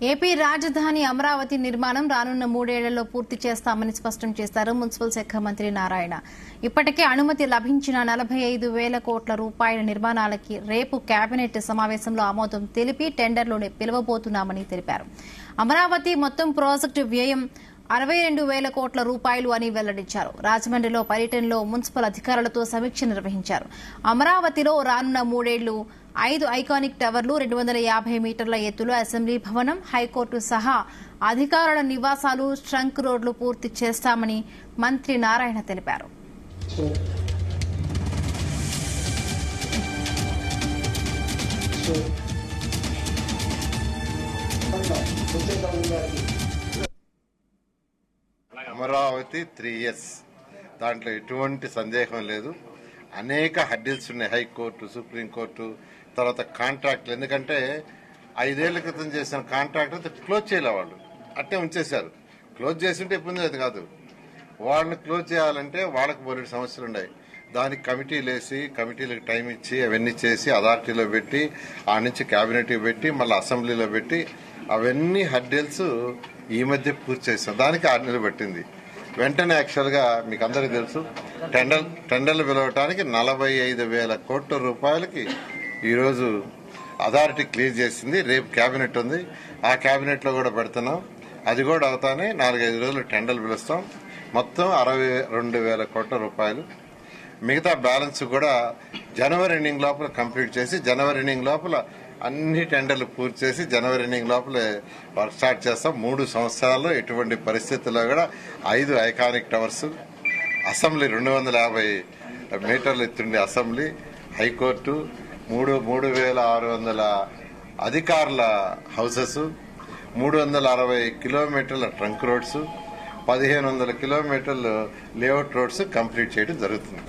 AP రాజధాని అమరావతి నిర్మాణం రానున్న 3 ఏళ్లలో పూర్తి చేస్తామని స్పష్టం చేశారు మున్సిపల్ శాఖ మంత్రి నారాయణ. ఇప్పటికే అనుమతి లభించిన 45,000 కోట్ల రూపాయల నిర్మాణాలకి రేపు కేబినెట్ సమావేశంలో ఆమోదం తెలిపి టెండర్లు పిలవబోతున్నామని తెలిపారు. అమరావతి మొత్తం ప్రాజెక్టు వ్యయం 62,000 కోట్ల రూపాయలు అని వెల్లడించారు. రాజమండ్రిలో పర్యటనలో మున్సిపల్ అధికారులతో సమీక్ష నిర్వహించారు. అమరావతిలో రానున్న 3 ఏళ్లు 5 ఐకానిక్ టవర్లు, 250 మీటర్ల ఎత్తులో అసెంబ్లీ భవనం, హైకోర్టు సహా అధికారుల నివాసాలు, ట్రంక్ రోడ్లు పూర్తి చేస్తామని మంత్రి నారాయణ తెలిపారు. అమరావతి 3 years, దాంట్లో ఎటువంటి సందేహం లేదు. అనేక హడ్డిల్స్ ఉన్నాయి. హైకోర్టు, సుప్రీంకోర్టు, తర్వాత కాంట్రాక్ట్లు. ఎందుకంటే 5 ఏళ్ల క్రితం చేసిన కాంట్రాక్ట్ క్లోజ్ చేయలే, వాళ్ళు అట్టే ఉంచేశారు. క్లోజ్ చేస్తుంటే ఇబ్బంది లేదు కాదు, వాళ్ళని క్లోజ్ చేయాలంటే వాళ్ళకి బోలెడు సమస్యలు ఉన్నాయి. దానికి కమిటీలు వేసి, కమిటీలకు టైం ఇచ్చి అవన్నీ చేసి అథారిటీలో పెట్టి, ఆ నుంచి క్యాబినెట్కి పెట్టి, మళ్ళీ అసెంబ్లీలో పెట్టి, అవన్నీ హడ్డిల్స్ ఈ మధ్య పూర్తి చేస్తాం. దానికి 6 నెలలు పట్టింది. వెంటనే యాక్చువల్గా మీకు అందరికీ తెలుసు, టెండర్లు పిలవటానికి 45,000 కోట్ల రూపాయలకి ఈరోజు అథారిటీ క్లియర్ చేసింది. రేపు క్యాబినెట్ ఉంది, ఆ క్యాబినెట్లో కూడా పెడుతున్నాం. అది కూడా అవుతానే 4-5 రోజులు టెండర్లు పిలుస్తాం. మొత్తం 62,000 కోట్ల రూపాయలు. మిగతా బ్యాలెన్స్ కూడా జనవరి ఎండింగ్ లోపల కంప్లీట్ చేసి, జనవరి ఎండింగ్ లోపల అన్ని టెండర్లు పూర్తి చేసి, జనవరి ఎండింగ్ లోపల వర్క్ స్టార్ట్ చేస్తాం. 3 సంవత్సరాల్లో ఎటువంటి పరిస్థితుల్లో కూడా 5 ఐకానిక్ టవర్స్, అసెంబ్లీ 250 మీటర్లు ఎత్తుండే అసెంబ్లీ, హైకోర్టు, 3,600 అధికారుల హౌసెస్, 360 కిలోమీటర్ల ట్రంక్ రోడ్స్, 1,500 కిలోమీటర్లు లేఅవుట్ రోడ్స్ కంప్లీట్ చేయడం జరుగుతుంది.